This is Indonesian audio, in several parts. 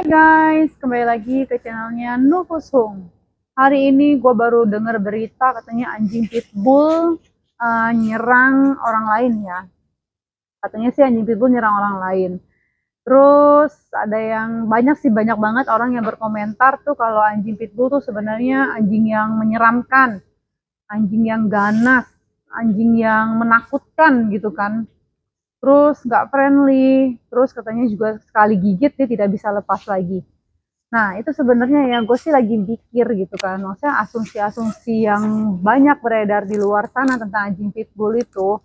Hai guys, kembali lagi ke channelnya Nufus Home. Hari ini gue baru dengar berita katanya anjing pitbull nyerang orang lain ya. Katanya sih anjing pitbull nyerang orang lain. Terus ada yang banyak sih, banyak banget orang yang berkomentar tuh kalau anjing pitbull tuh sebenarnya anjing yang menyeramkan, anjing yang ganas, anjing yang menakutkan gitu kan. Terus nggak friendly, terus katanya juga sekali gigit dia tidak bisa lepas lagi. Nah, itu sebenarnya ya gue sih lagi mikir gitu kan. Maksudnya asumsi-asumsi yang banyak beredar di luar sana tentang anjing pitbull itu.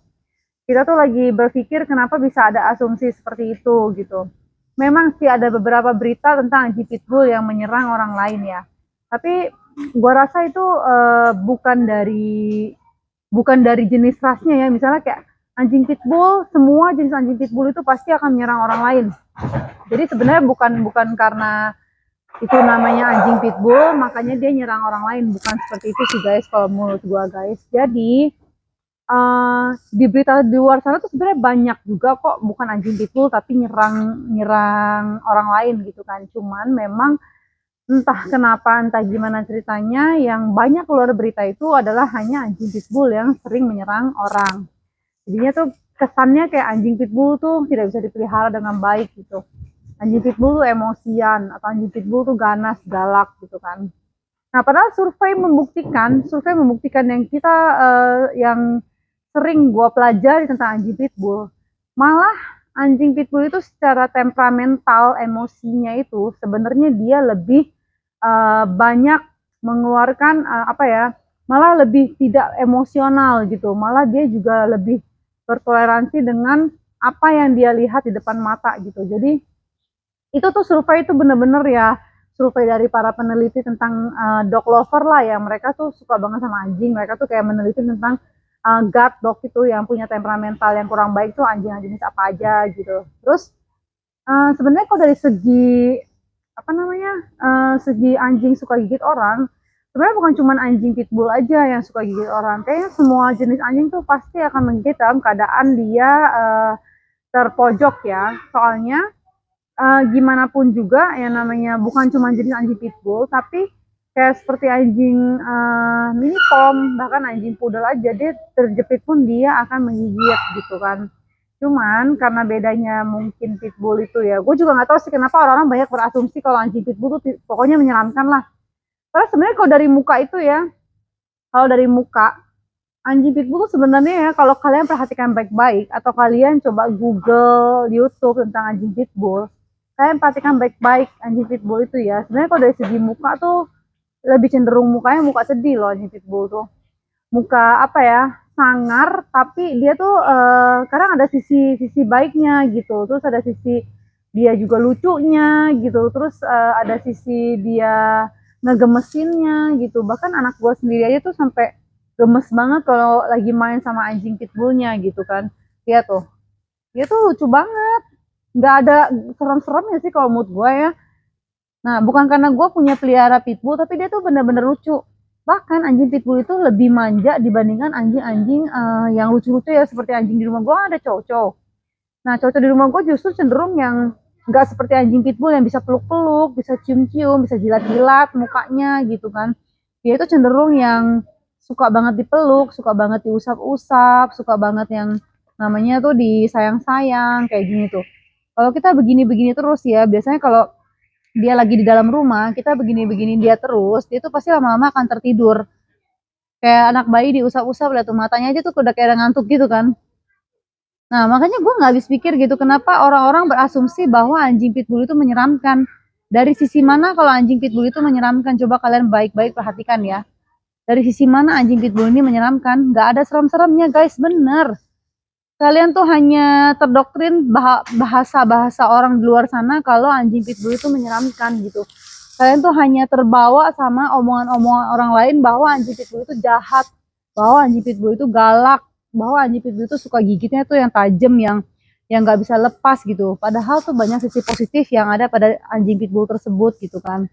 Kita tuh lagi berpikir kenapa bisa ada asumsi seperti itu gitu. Memang sih ada beberapa berita tentang anjing pitbull yang menyerang orang lain ya. Tapi gue rasa itu bukan dari jenis rasnya ya. Misalnya kayak anjing pitbull, semua jenis anjing pitbull itu pasti akan menyerang orang lain. Jadi sebenarnya bukan bukan karena itu namanya anjing pitbull makanya dia nyerang orang lain, bukan seperti itu sih guys kalau menurut gua guys. Jadi di berita di luar sana tuh sebenarnya banyak juga kok bukan anjing pitbull tapi nyerang nyerang orang lain gitu kan. Cuman memang entah kenapa entah gimana ceritanya yang banyak keluar berita itu adalah hanya anjing pitbull yang sering menyerang orang. Jadinya tuh kesannya kayak anjing pitbull tuh tidak bisa dipelihara dengan baik gitu. Anjing pitbull tuh emosian atau anjing pitbull tuh ganas, galak gitu kan. Nah, padahal survei membuktikan yang kita yang sering gua pelajari tentang anjing pitbull, malah anjing pitbull itu secara temperamental, emosinya itu sebenarnya dia lebih banyak mengeluarkan apa ya? Malah lebih tidak emosional gitu. Malah dia juga lebih bertoleransi dengan apa yang dia lihat di depan mata gitu. Jadi itu tuh survei itu bener-bener ya survei dari para peneliti tentang dog lover lah ya, mereka tuh suka banget sama anjing, mereka tuh kayak meneliti tentang guard dog itu yang punya temperamental yang kurang baik tuh anjing-anjing jenis apa aja gitu. Terus sebenarnya kok dari segi apa namanya segi anjing suka gigit orang, sebenarnya bukan cuma anjing pitbull aja yang suka gigit orang, kayaknya semua jenis anjing tuh pasti akan menggigit dalam keadaan dia terpojok ya, soalnya gimana pun juga yang namanya bukan cuma jenis anjing pitbull tapi kayak seperti anjing mini pom bahkan anjing poodle aja dia terjepit pun dia akan menggigit gitu kan. Cuman karena bedanya mungkin pitbull itu ya gue juga nggak tahu sih kenapa orang-orang banyak berasumsi kalau anjing pitbull tuh pokoknya menyeramkan lah. Karena sebenarnya kalau dari muka itu ya, kalau dari muka anjing pitbull tuh sebenarnya ya kalau kalian perhatikan baik-baik atau kalian coba Google YouTube tentang anjing pitbull, kalian perhatikan baik-baik anjing pitbull itu ya. Sebenarnya kalau dari segi muka tuh lebih cenderung mukanya muka sedih loh anjing pitbull tuh. Muka apa ya? Sangar tapi dia tuh kadang ada sisi baiknya gitu. Terus ada sisi dia juga lucunya gitu. Terus ada sisi dia ngegemesinnya gitu. Bahkan anak gue sendiri aja tuh sampai gemes banget kalau lagi main sama anjing pitbullnya gitu kan. Dia tuh lucu banget, nggak ada serem-seremnya sih kalau mood gue ya. Nah, bukan karena gue punya pelihara pitbull, tapi dia tuh bener-bener lucu. Bahkan anjing pitbull itu lebih manja dibandingkan anjing-anjing yang lucu-lucu ya, seperti anjing di rumah gue ada cowok-cowok. Nah, cowok di rumah gue justru cenderung yang nggak seperti anjing pitbull yang bisa peluk-peluk, bisa cium-cium, bisa jilat-jilat mukanya gitu kan. Dia itu cenderung yang suka banget dipeluk, suka banget diusap-usap, suka banget yang namanya tuh disayang-sayang kayak gini tuh. Kalau kita begini-begini terus ya, biasanya kalau dia lagi di dalam rumah, kita begini-begini dia terus, dia tuh pasti lama-lama akan tertidur. Kayak anak bayi diusap-usap, lihat tuh matanya aja tuh udah kayak ngantuk gitu kan. Nah, makanya gue nggak habis pikir gitu, kenapa orang-orang berasumsi bahwa anjing pitbull itu menyeramkan. Dari sisi mana kalau anjing pitbull itu menyeramkan? Coba kalian baik-baik perhatikan ya. Dari sisi mana anjing pitbull ini menyeramkan? Nggak ada serem-seremnya guys, bener. Kalian tuh hanya terdoktrin bahasa-bahasa orang di luar sana kalau anjing pitbull itu menyeramkan gitu. Kalian tuh hanya terbawa sama omongan-omongan orang lain bahwa anjing pitbull itu jahat, bahwa anjing pitbull itu galak, bahwa anjing pitbull itu suka gigitnya tuh yang tajam, yang nggak bisa lepas gitu. Padahal tuh banyak sisi positif yang ada pada anjing pitbull tersebut gitu kan.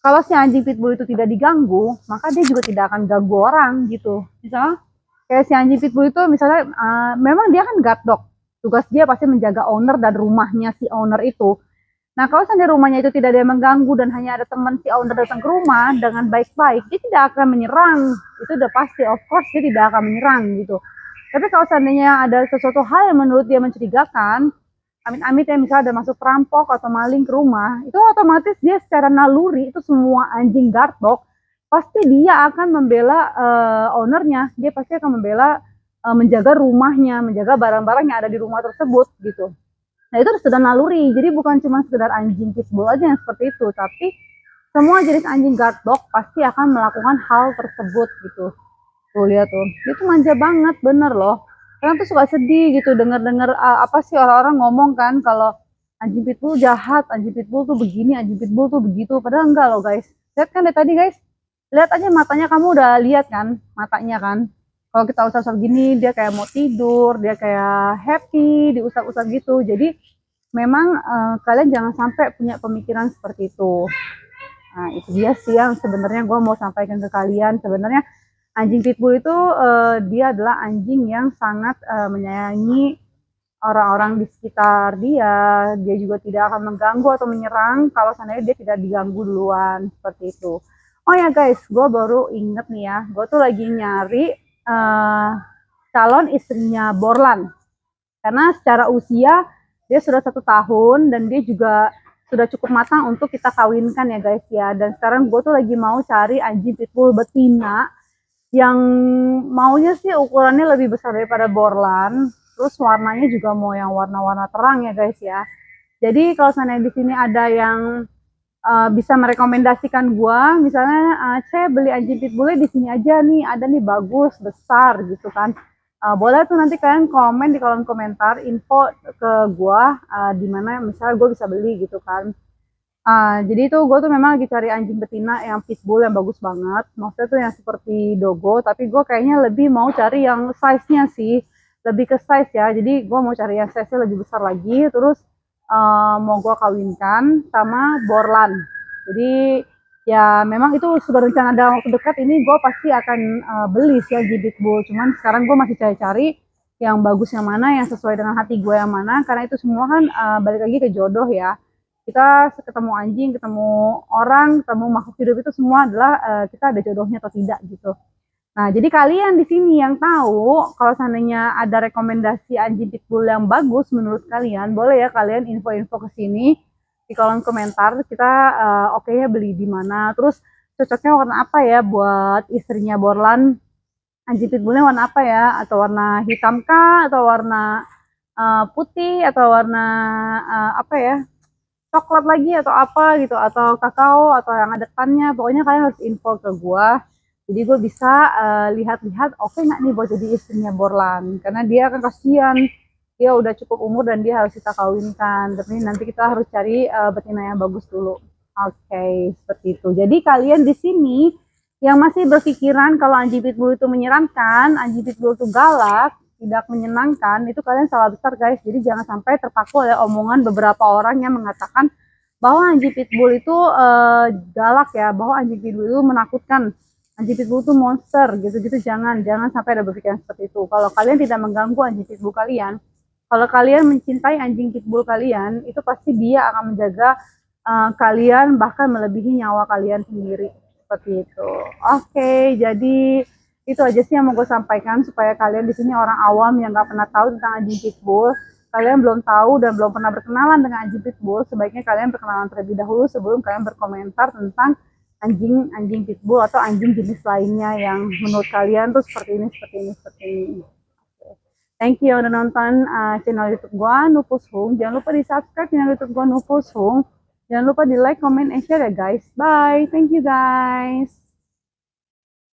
Kalau si anjing pitbull itu tidak diganggu, maka dia juga tidak akan ganggu orang gitu. Misalnya kayak si anjing pitbull itu misalnya memang dia kan guard dog. Tugas dia pasti menjaga owner dan rumahnya si owner itu. Nah, kalau seandainya rumahnya itu tidak ada yang mengganggu dan hanya ada teman si owner datang ke rumah dengan baik-baik, dia tidak akan menyerang. Itu udah pasti, of course dia tidak akan menyerang gitu. Tapi kalau seandainya ada sesuatu hal yang menurut dia mencurigakan, amit-amit ya misalnya ada masuk perampok atau maling ke rumah, itu otomatis dia secara naluri itu semua anjing guard dog pasti dia akan membela ownernya, dia pasti akan membela menjaga rumahnya, menjaga barang-barang yang ada di rumah tersebut gitu. Nah itu sudah naluri, jadi bukan cuma sekedar anjing pitbull aja yang seperti itu, tapi semua jenis anjing guard dog pasti akan melakukan hal tersebut gitu. Tuh lihat tuh, dia tuh manja banget, bener loh. Kadang tuh suka sedih gitu denger-denger apa sih orang-orang ngomong kan kalau anjing pitbull jahat, anjing pitbull tuh begini, anjing pitbull tuh begitu. Padahal enggak loh guys. Lihat kan dari tadi guys, lihat aja matanya, kamu udah lihat kan matanya kan. Kalau kita usap-usap gini, dia kayak mau tidur, dia kayak happy, diusap-usap gitu. Jadi memang kalian jangan sampai punya pemikiran seperti itu. Nah, itu dia sih yang sebenarnya gue mau sampaikan ke kalian. Sebenarnya anjing pitbull itu dia adalah anjing yang sangat menyayangi orang-orang di sekitar dia. Dia juga tidak akan mengganggu atau menyerang kalau seandainya dia tidak diganggu duluan seperti itu. Oh ya guys, gue baru inget nih ya, gue tuh lagi nyari calon istrinya Borlan karena secara usia dia sudah 1 tahun dan dia juga sudah cukup matang untuk kita kawinkan ya guys ya. Dan sekarang gue tuh lagi mau cari anjing pitbull betina yang maunya sih ukurannya lebih besar daripada Borlan, terus warnanya juga mau yang warna-warna terang ya guys ya. Jadi kalau seandainya di sini ada yang bisa merekomendasikan gua, misalnya saya beli anjing pitbullnya di sini aja nih, ada nih bagus, besar gitu kan. Boleh tuh nanti kalian komen di kolom komentar info ke gua di mana misalnya gue bisa beli gitu kan. Jadi itu gue tuh memang lagi cari anjing betina yang pitbull yang bagus banget. Maksudnya tuh yang seperti dogo, tapi gue kayaknya lebih mau cari yang size-nya sih. Lebih ke size ya. Jadi gue mau cari yang size-nya lebih besar lagi. Terus mau gue kawinkan sama Borlan. Jadi ya memang itu sudah rencana dalam waktu dekat ini gue pasti akan beli sih anjing pitbull. Cuman sekarang gue masih cari-cari yang bagus yang mana, yang sesuai dengan hati gue yang mana. Karena itu semua kan balik lagi ke jodoh ya, kita ketemu anjing, ketemu orang, ketemu makhluk hidup itu semua adalah kita ada jodohnya atau tidak gitu. Nah, jadi kalian di sini yang tahu kalau seandainya ada rekomendasi anjing pitbull yang bagus menurut kalian, boleh ya kalian info-info ke sini di kolom komentar. Kita oke-nya beli di mana, terus cocoknya warna apa ya buat istrinya Borlan. Anjing pitbullnya warna apa ya? Atau warna hitam kah? Atau warna putih? Atau warna apa ya? Coklat lagi atau apa gitu, atau kakao atau yang ada ketannya, pokoknya kalian harus info ke gue jadi gue bisa lihat-lihat oke nggak nih buat jadi istrinya Borlan, karena dia kan kasihan, dia udah cukup umur dan dia harus kita kawinkan, tapi nanti kita harus cari betina yang bagus dulu. Oke, seperti itu. Jadi kalian di sini yang masih berpikiran kalau anjing pitbull itu menyeramkan, anjing pitbull itu galak, tidak menyenangkan, itu kalian salah besar guys. Jadi jangan sampai terpaku oleh omongan beberapa orang yang mengatakan bahwa anjing pitbull itu galak ya, bahwa anjing pitbull itu menakutkan, anjing pitbull itu monster gitu-gitu. Jangan sampai ada berpikiran seperti itu. Kalau kalian tidak mengganggu anjing pitbull kalian, kalau kalian mencintai anjing pitbull kalian, itu pasti dia akan menjaga kalian bahkan melebihi nyawa kalian sendiri seperti itu. Oke, jadi itu aja sih yang mau gue sampaikan supaya kalian di sini orang awam yang nggak pernah tahu tentang anjing pitbull, kalian belum tahu dan belum pernah berkenalan dengan anjing pitbull, sebaiknya kalian berkenalan terlebih dahulu sebelum kalian berkomentar tentang anjing pitbull atau anjing jenis lainnya yang menurut kalian tuh seperti ini, seperti ini, seperti ini. Thank you yang udah nonton channel YouTube gue Nupus Hung. Jangan lupa di subscribe channel YouTube gue Nupus Hung. Jangan lupa di like, comment, and share ya guys. Bye. Thank you guys.